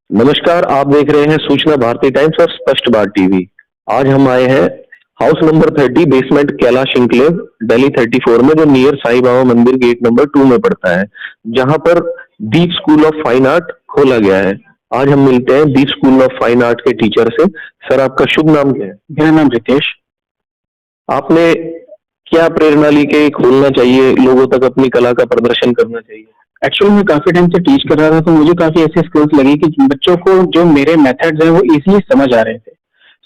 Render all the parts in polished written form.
नमस्कार, आप देख रहे हैं सूचना भारती टाइम्स और स्पष्ट भारत टीवी। आज हम आए हैं house number 30 basement Kailash enclave Delhi 34 में, जो नियर साईं बाबा मंदिर गेट नंबर 2 में पड़ता है, जहां पर दीप स्कूल ऑफ फाइन आर्ट खोला गया है। आज हम मिलते हैं दीप स्कूल ऑफ फाइन आर्ट के टीचर से। सर, आपका शुभ नाम क्या है? मेरा नाम रितेश। आपने क्या प्रेरणा ली कि खोलना चाहिए, लोगों तक अपनी कला का प्रदर्शन करना चाहिए? एक्चुअली मैं काफी टाइम से टीच कर रहा था, तो मुझे काफी ऐसी स्किल्स लगी कि बच्चों को जो मेरे मेथड्स हैं वो इजीली समझ आ रहे थे।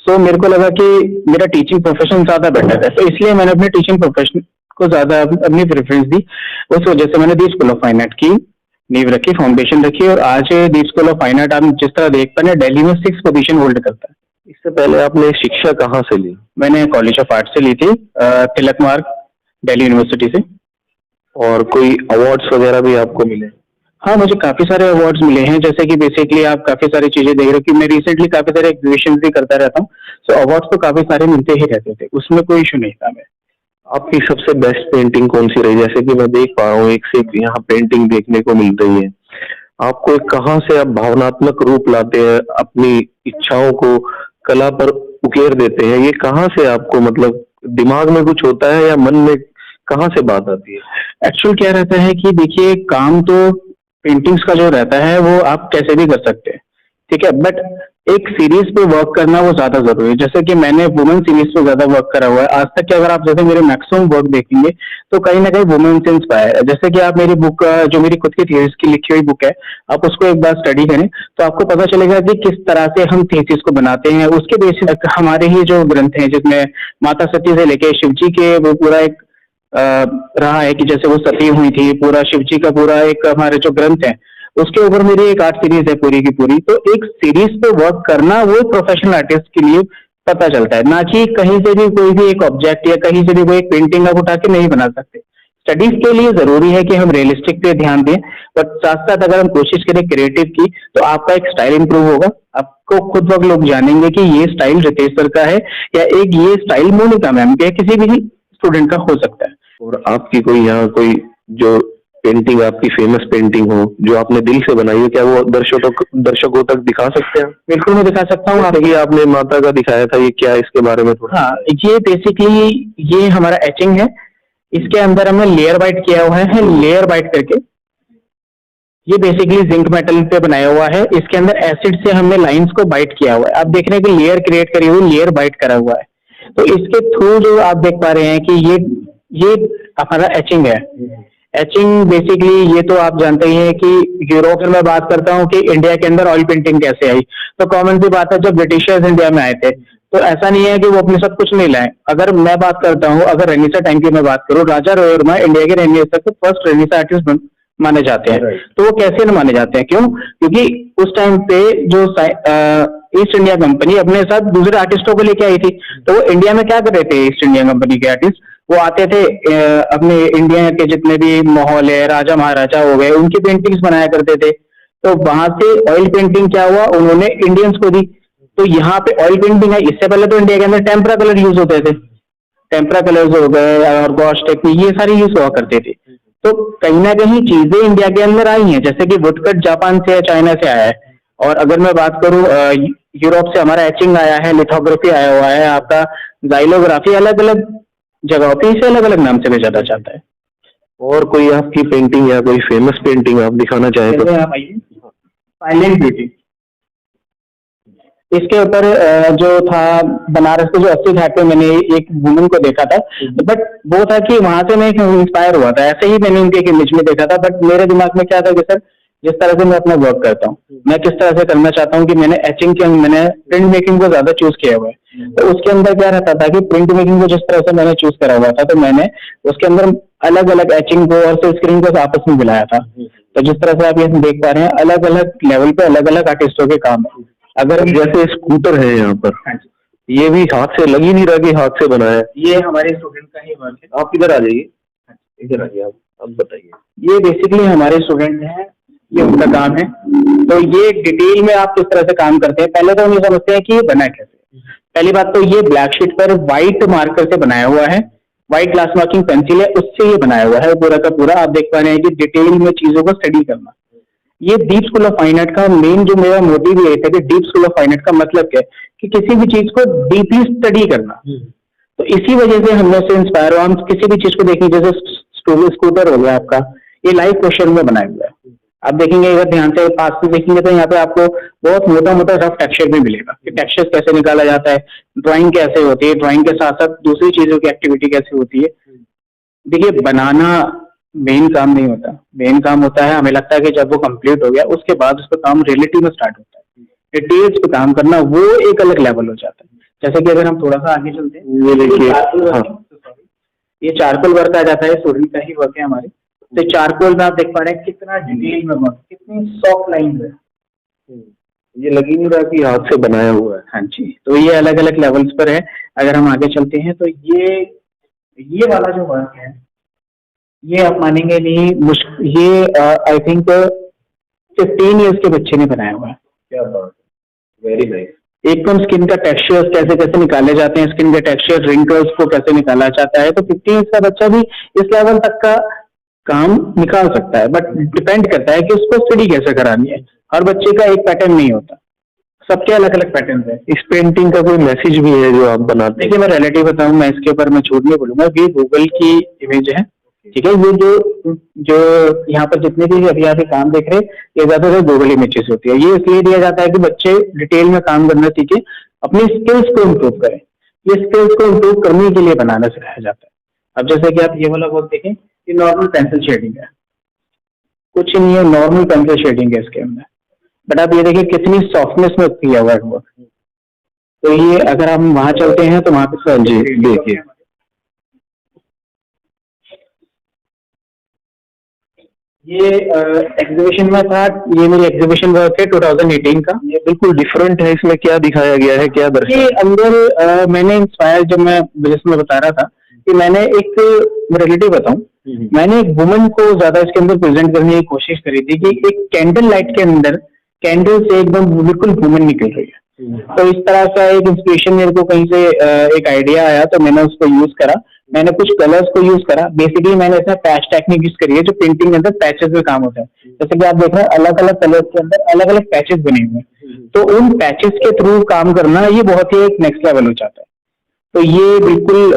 सो मेरे को लगा कि मेरा टीचिंग प्रोफेशन ज्यादा बेटर है, तो इसलिए मैंने अपने टीचिंग प्रोफेशन को ज्यादा अपनी प्रेफरेंस दी। उस वजह से मैंने दीप स्कूल ऑफ फाइन आर्ट की नींव रखी, फाउंडेशन रखी, और आज दीप स्कूल ऑफ फाइन आर्ट आप जिस तरह देख पा रहे हैं दिल्ली में 6 पोजीशन होल्ड करता है। इससे पहले आपने शिक्षा कहाँ से ली? मैंने कॉलेज ऑफ आर्ट से ली थी, तिलक मार्ग, दिल्ली यूनिवर्सिटी से। और कोई अवार्ड्स वगैरह भी आपको मिले? हाँ, मुझे काफी सारे अवार्ड्स मिले हैं। जैसे कि बेसिकली आप काफी सारी चीजें देख रहे हो कि मैं रिसेंटली काफी सारे एग्जीबिशन भी करता रहता हूँ, सो अवार्ड्स तो काफी सारे मिलते ही रहते थे, उसमें कोई इशू नहीं था। मैं आपकी सबसे बेस्ट पेंटिंग कौन सी रही? जैसे कि मैं देख पा रहा हूँ एक से एक यहाँ पेंटिंग देखने को मिल रही है। आपको कहाँ से आप भावनात्मक रूप लाते हैं, अपनी इच्छाओं को कला पर उकेर देते हैं? ये कहाँ से आपको, मतलब दिमाग में कुछ होता है या मन में कहाँ से बात आती है? एक्चुअल क्या रहता है कि देखिए, काम तो पेंटिंग्स का जो रहता है वो आप कैसे भी कर सकते हैं, ठीक है, बट एक सीरीज पे वर्क करना वो ज्यादा जरूरी है। जैसे कि मैंने वुमेन सीरीज पे ज्यादा वर्क करा हुआ है आज तक। कि अगर आप जैसे मेरे मैक्सिमम वर्क देखेंगे तो कहीं ना कहीं वुमेन से इंस्पायर है। जैसे कि आप मेरी बुक, जो मेरी खुद की थीसिस की लिखी हुई बुक है, आप उसको एक बार स्टडी करें तो आपको पता चलेगा कि किस तरह से हम थीसिस को बनाते हैं। उसके बेसिस हमारे ही जो ग्रंथ हैं, जिसमें माता सती से लेके शिव जी के वो पूरा एक रहा है कि जैसे वो सती हुई थी, पूरा शिव जी का पूरा एक हमारे जो ग्रंथ है उसके ऊपर मेरी एक आर्ट सीरीज है पूरी की पूरी। तो एक सीरीज पे वर्क करना वो प्रोफेशनल आर्टिस्ट के लिए पता चलता है, ना कि कहीं से भी कोई भी एक ऑब्जेक्ट या कहीं से भी कोई एक पेंटिंग आप उठा के नहीं बना सकते। स्टडीज के लिए जरूरी है कि हम रियलिस्टिक पे ध्यान दें, बट साथ साथ अगर हम कोशिश करें क्रिएटिव की तो आपका एक स्टाइल इंप्रूव होगा। आपको खुद वक्त लोग जानेंगे कि ये स्टाइल रितेश सर का है, या एक ये स्टाइल मोनिका मैम के, किसी भी स्टूडेंट का हो सकता है। और आपकी कोई यहाँ कोई जो पेंटिंग, आपकी फेमस पेंटिंग हो जो आपने दिल से बनाई है, क्या वो दर्शकों तक दिखा सकते हैं? बिल्कुल मैं दिखा सकता हूँ। जैसे कि आपने माता का दिखाया था, ये क्या, इसके बारे में थोड़ा? हाँ, ये बेसिकली ये हमारा एचिंग है। इसके अंदर हमने लेयर बाइट किया हुआ है, लेयर बाइट करके। ये बेसिकली जिंक मेटल पे बनाया हुआ है। इसके अंदर एसिड से हमने लाइंस को बाइट किया हुआ है। आप देख रहे हैं कि लेयर क्रिएट करी हुई, लेयर बाइट करा हुआ है। तो इसके थ्रू जो आप देख पा रहे हैं कि ये हमारा एचिंग है। एचिंग बेसिकली ये तो आप जानते ही हैं कि यूरोप में मैं बात करता हूँ कि इंडिया के अंदर ऑयल पेंटिंग कैसे आई। तो कॉमन सी बात है, जब ब्रिटिशर्स इंडिया में आए थे तो ऐसा नहीं है कि वो अपने साथ कुछ नहीं लाए। अगर मैं बात करता हूँ, अगर रेनेसा टाइम की मैं बात करूँ, राजा रविवर्मा इंडिया के रेनेसा के फर्स्ट रेनेसा आर्टिस्ट माने जाते हैं। तो वो कैसे न माने जाते हैं? क्यों? क्योंकि उस टाइम पे जो ईस्ट इंडिया कंपनी अपने साथ दूसरे आर्टिस्टों को लेके आई थी। तो वो इंडिया में क्या कर रहे थे? ईस्ट इंडिया कंपनी के आर्टिस्ट वो आते थे, अपने इंडिया के जितने भी माहौल है, राजा महाराजा हो गए, उनकी पेंटिंग्स बनाया करते थे। तो वहां से ऑयल पेंटिंग क्या हुआ, उन्होंने इंडियंस को दी। तो यहाँ पे ऑयल पेंटिंग है। इससे पहले तो इंडिया के अंदर टेम्परा कलर यूज होते थे, टेम्परा कलर्स हो गए और गॉश टेक्निक, ये सारी यूज हुआ करते थे। तो कहीं ना कहीं चीजें इंडिया के अंदर आई हैं, जैसे कि वुडकट जापान से या चाइना से आया है। और अगर मैं बात करूँ, यूरोप से हमारा एचिंग आया है, लिथोग्राफी आया हुआ है, आपका जाइलोग्राफी अलग अलग जगहों पे इसे अलग अलग नाम से भेजा जाता है। और कोई आपकी पेंटिंग या कोई फेमस पेंटिंग आप दिखाना चाहें तो? आप आइए, साइलेंट ब्यूटी। इसके ऊपर जो था बनारस के जो 80 घाट पे मैंने एक वुमन को देखा था, बट वो था कि वहां से मैं इंस्पायर हुआ था। ऐसे ही मैंने उनके एक इमेज में देखा था, बट मेरे दिमाग में क्या था कि सर, जिस तरह से मैं अपना वर्क करता हूँ, मैं किस तरह से करना चाहता हूँ कि मैंने एचिंग के, मैंने प्रिंट मेकिंग को ज्यादा चूज किया हुआ है। तो उसके अंदर क्या रहता था कि प्रिंट मेकिंग को जिस तरह से मैंने चूज करा हुआ था, तो मैंने उसके अंदर अलग अलग एचिंग को और सिल्क स्क्रीन को आपस में मिलाया था। तो जिस तरह से आप ये देख पा रहे हैं, अलग अलग लेवल पे अलग अलग आर्टिस्टों के काम है। अगर जैसे स्कूटर है यहाँ पर, ये भी हाथ से लग ही नहीं रहा कि हाथ से बना है। ये हमारे स्टूडेंट का ही वर्क है। आप इधर आ जाइए, इधर आइए, आप बताइए। ये बेसिकली हमारे स्टूडेंट हैं, ये उनका काम है। तो ये डिटेल में आप किस तरह से काम करते हैं, पहले तो हम ये समझते हैं कि ये बना कैसे। पहली बात तो ये ब्लैक शीट पर व्हाइट मार्कर से बनाया हुआ है, व्हाइट ग्लास मार्किंग पेंसिल है, उससे ये बनाया हुआ है पूरा का पूरा। आप देख पा रहे हैं कि डिटेल में चीजों को स्टडी करना। ये deep school of fine art का मेन जो मेरा मोटिव ये था कि deep school of fine art का मतलब क्या है कि किसी भी चीज को डीपली स्टडी करना। तो इसी वजह से हम लोग से इंस्पायर हुआ, हम किसी भी चीज को देखें, जैसे स्कूटर हो गया आपका, ये लाइव क्वेश्चन में बनाया हुआ है। आप देखेंगे अगर ध्यान से पास में देखेंगे तो यहाँ पे आपको बहुत मोटा मोटा रफ टेक्सचर भी मिलेगा कि टेक्सचर कैसे निकाला जाता है, ड्राइंग कैसे होती है, ड्राइंग के साथ साथ दूसरी चीजों की एक्टिविटी कैसे होती है। देखिए बनाना मेन काम नहीं होता, मेन काम होता है, हमें लगता है कि जब वो कंप्लीट हो गया उसके बाद उस पर काम रियलिटी में स्टार्ट होता है, डिटेल्स पे काम करना वो एक अलग लेवल हो जाता है। जैसे कि अगर हम थोड़ा सा आगे चलते हैं, ये देखिए ये चारकोल वर्क आ जाता है, सोरी का ही वर्क है हमारे। तो चारकोल में आप देख पा रहे हैं कितना डिटेल में वर्क, कितनी सॉफ्ट लाइन है, ये लग ही नहीं रहा कि हाथ से बनाया हुआ है। हाँ जी, तो ये अलग अलग लेवल्स पर है। अगर हम आगे चलते हैं तो ये वाला जो वर्क है ये आप मानेंगे नहीं, मुश्किल ये आई थिंक 15 ईयर्स के बच्चे ने बनाया हुआ है। क्या बात, वेरी नाइस। एकदम स्किन का टेक्सचर कैसे कैसे निकाले जाते हैं, स्किन के टेक्सचर रिंकल्स को कैसे निकाला जाता है, तो 15 ईयर्स का बच्चा भी इस लेवल तक का काम निकाल सकता है। बट डिपेंड करता है कि उसको स्टडी कैसे करानी है। हर बच्चे का एक पैटर्न नहीं होता, सबके अलग अलग पैटर्न है। इस पेंटिंग का कोई मैसेज भी है जो आप बनाते हैं? देखिए मैं रिलेटिव बताऊं, मैं इसके ऊपर मैं झूठ नहीं बोलूंगा, ये गूगल की इमेज है, ठीक है। ये जो यहाँ पर जितने भी अभी आप काम देख रहे हैं ये ज्यादातर गूगल इमेजेस होती है। ये इसलिए दिया जाता है कि बच्चे डिटेल में काम करना सीखे, अपनी स्किल्स को इम्प्रूव करें। ये स्किल्स को इम्प्रूव करने के लिए बनाना सिखाया जाता है। अब जैसे कि आप ये वाला वर्क देखें, ये नॉर्मल पेंसिल शेडिंग है, कुछ नहीं है, नॉर्मल पेंसिल शेडिंग है इसके अंदर। बट आप ये देखिए कितनी सॉफ्टनेस में किया हुआ है वर्क। तो ये अगर हम वहां चलते हैं तो वहां पे जी देखिए, ये एग्जीबिशन में था, ये मेरी एग्जीबिशन वर्क है 2018 का। ये बिल्कुल डिफरेंट है। इसमें क्या दिखाया गया है, क्या ये अंदर मैंने इंस्पायर, जब मैं जिसमें बता रहा था कि मैंने एक रिलेटिव बताऊं, मैंने एक वुमन को ज्यादा इसके अंदर प्रेजेंट करने की कोशिश करी थी कि एक कैंडल लाइट के अंदर कैंडल से एकदम बिल्कुल वुमन निकल रही है। तो इस तरह का एक इंस्पिरेशन मेरे को कहीं से एक आइडिया आया, तो मैंने उसको यूज करा। मैंने कुछ कलर्स को यूज करा। बेसिकली मैंने इसमें पैच टेक्निक यूज करी है, जो पेंटिंग के अंदर पैचेस में काम होता है। जैसे कि आप देख रहे हैं अलग अलग कलर्स के अंदर अलग अलग पैचेस बने हुए हैं, तो उन पैचेस के थ्रू काम करना ये बहुत ही एक नेक्स्ट लेवल हो जाता है। तो ये बिल्कुल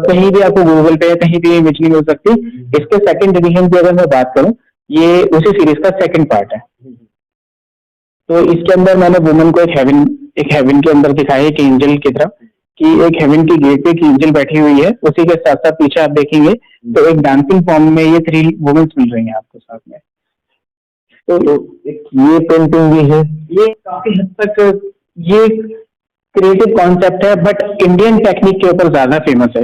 कहीं भी आपको गूगल पे कहीं भी इमेज नहीं मिल सकती। इसके सेकंड एडिशन की अगर मैं बात करूं, ये उसी सीरीज का सेकंड पार्ट है। तो इसके अंदर मैंने वुमन को एक हेवन के अंदर दिखाया, एक एंजल की तरह, कि एक हेवन की गेट पे एक एंजल बैठी हुई है। उसी के साथ साथ पीछे आप देखेंगे तो एक डांसिंग फॉर्म में ये 3 वुमेन्स मिल रही हैं आपको साथ में। तो एक ये पेंटिंग भी है। ये काफी हद तक ये क्रिएटिव कॉन्सेप्ट है, बट इंडियन टेक्निक के ऊपर ज्यादा फेमस है।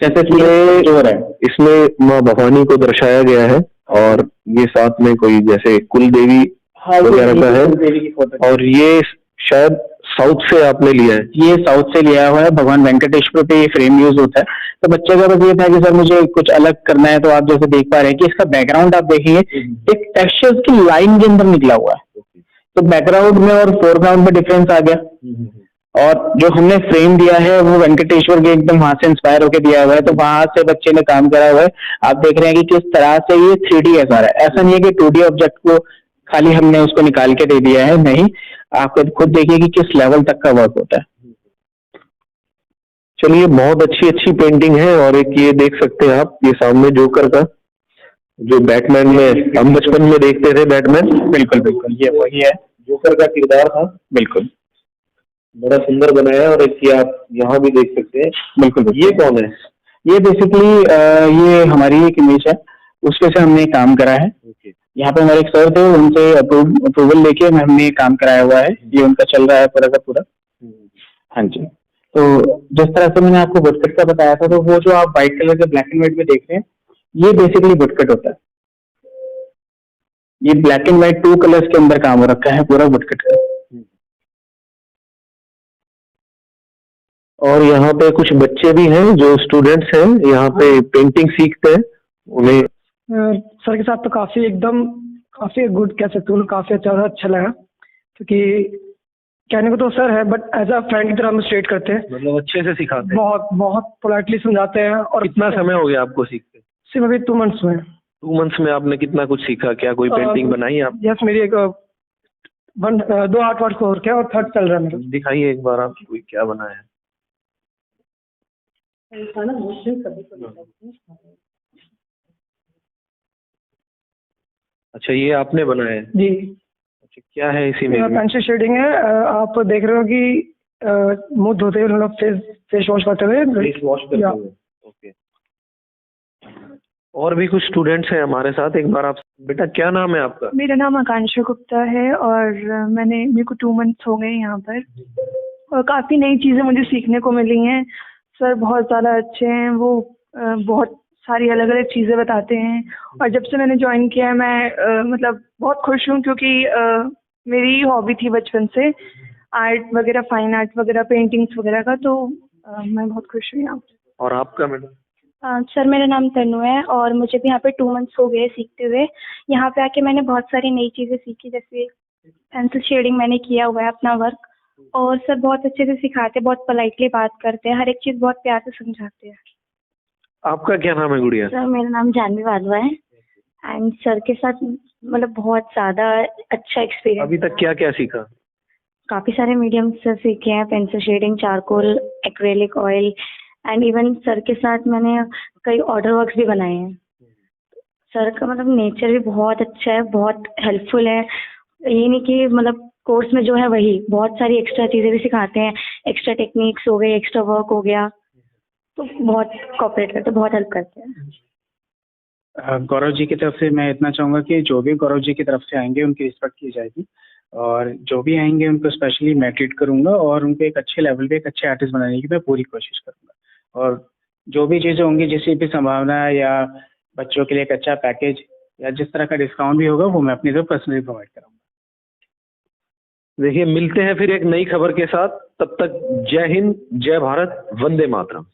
जैसे कि जो है इसमें माँ भवानी को दर्शाया गया है, और ये साथ में कोई जैसे कुल देवी वगैरह का है, और ये शायद साउथ से आपने लिया है। ये साउथ से लिया हुआ है, भगवान वेंकटेश्वर पे ये फ्रेम यूज होता है। तो बच्चे का बस ये था कि सर मुझे कुछ अलग करना है। तो आप जैसे देख पा रहे हैं कि इसका बैकग्राउंड आप देखिए एक टेक्सचर्स की लाइन के अंदर निकला हुआ है। तो बैकग्राउंड में और फोरग्राउंड में डिफरेंस आ गया। और जो हमने फ्रेम दिया है वो वेंकटेश्वर के एकदम वहां से इंस्पायर होकर दिया हुआ है। तो वहां से बच्चे ने काम करा हुआ है। आप देख रहे हैं कि किस तरह से ये 3D आ रहा है। ऐसा नहीं है कि 2D ऑब्जेक्ट को खाली हमने उसको निकाल के दे दिया है, नहीं, आप खुद देखिए कि किस लेवल तक का वर्क होता है। चलिए, बहुत अच्छी अच्छी पेंटिंग है। और एक ये देख सकते हैं आप, ये सामने जोकर का, जो बैटमैन में हम बचपन में देखते थे, बैटमैन। बिल्कुल बिल्कुल, ये वही है, जोकर का किरदार था। बिल्कुल, बड़ा सुंदर बनाया है। और एक ये आप यहाँ भी देख सकते हैं। बिल्कुल। ये कौन है? ये बेसिकली ये हमारी एक इमेज है, उसके से हमने काम करा है। यहाँ पे हमारे एक सर थे, उनसे अप्रूवल लेके हमने काम कराया हुआ है। ये उनका चल रहा है पूरा का पूरा। हाँ जी। तो जिस तरह से मैंने आपको वुडकट का बताया था, तो वो जो आप व्हाइट कलर के ब्लैक एंड व्हाइट में देख रहे हैं, ये बेसिकली वुडकट होता है। ये ब्लैक एंड व्हाइट 2 कलर्स के अंदर काम हो रखा है पूरा वुडकट का। और यहाँ पे कुछ बच्चे भी हैं जो स्टूडेंट्स हैं, यहाँ पे पेंटिंग सीखते हैं। उन्हें सर के साथ तो काफी गुड कह सकते हो, काफी अच्छा लगा। क्योंकि कहने को तो सर है, बट एज अ फ्रेंड की तरह हम स्ट्रेट करते हैं। मतलब अच्छे से सिखाते हैं। बहुत पोलाइटली समझाते हैं। और कितना समय हो गया आपको सीखते? सिर्फ अभी 2 मंथ्स हुए हैं। 2 मंथ्स में आपने कितना कुछ सीखा? क्या कोई पेंटिंग बनाई आप? यस, मेरी एक 2 आर्ट वर्क हो रखे हैं और 3rd चल रहा है मेरा। दिखाइए एक बार आप कोई क्या बनाया है। अच्छा, ये आपने बनाया है? जी, अच्छा, क्या है इसी में? पेंसिल शेडिंग है। आप देख रहे हो कि मुंह धोते हुए मतलब फेस वॉश करते हुए। फेस वॉश करते या हुए। ओके। और भी कुछ स्टूडेंट्स हैं हमारे साथ, एक बार आप, बेटा क्या नाम है आपका? मेरा नाम आकांक्षा गुप्ता है और मेरे को 2 मंथ्स हो गए यहाँ पर और काफ़ी नई चीज़ें मुझे सीखने को मिली हैं। सर बहुत ज़्यादा अच्छे हैं, वो बहुत सारी अलग अलग चीज़ें बताते हैं और जब से मैंने ज्वाइन किया है मैं मतलब बहुत खुश हूँ क्योंकि मेरी हॉबी थी बचपन से आर्ट वगैरह, फाइन आर्ट वगैरह, पेंटिंग्स वगैरह का, तो मैं बहुत खुश हूँ यहाँ पर। और आपका मैडम? सर मेरा नाम तनु है और मुझे भी यहाँ पे 2 मंथ्स हो गए सीखते हुए। यहाँ पे आके मैंने बहुत सारी नई चीज़ें सीखी, जैसे पेंसिल शेडिंग मैंने किया हुआ है अपना वर्क, और सर बहुत अच्छे से सिखाते हैं, बहुत पोलाइटली बात करते हैं, हर एक चीज़ बहुत प्यार से समझाते हैं। आपका क्या नाम है गुड़िया? सर मेरा नाम जानवी वाधवा है एंड सर के साथ मतलब बहुत ज़्यादा अच्छा एक्सपीरियंस। अभी तक क्या क्या सीखा? काफ़ी सारे मीडियम सर सीखे हैं, pencil shading, charcoal, acrylic oil and even sir के साथ मैंने कई ऑर्डर वर्क्स भी बनाए हैं। सर का मतलब नेचर भी बहुत अच्छा है, बहुत हेल्पफुल है। ये नहीं कि मतलब कोर्स में जो है वही, बहुत सारी एक्स्ट्रा चीज़ें भी सिखाते हैं, एक्स्ट्रा टेक्निक्स हो गई, एक्स्ट्रा वर्क हो गया, तो बहुत कोऑपरेट करते हैं, बहुत हेल्प करते हैं। गौरव जी की तरफ से मैं इतना चाहूँगा कि जो भी गौरव जी की तरफ से आएंगे उनकी रिस्पेक्ट की जाएगी और जो भी आएंगे उनको स्पेशली मैं ट्रीट करूँगा और उनको एक अच्छे लेवल पे एक अच्छे आर्टिस्ट बनाने की मैं पूरी कोशिश करूँगा। और जो भी चीज़ें होंगी, जिसकी भी संभावना है या बच्चों के लिए एक अच्छा पैकेज या जिस तरह का डिस्काउंट भी होगा वो मैं अपनी तरफ पर्सनली प्रोवाइड करूँगा। देखिए, मिलते हैं फिर एक नई खबर के साथ। तब तक जय हिंद, जय भारत, वंदे मातरम।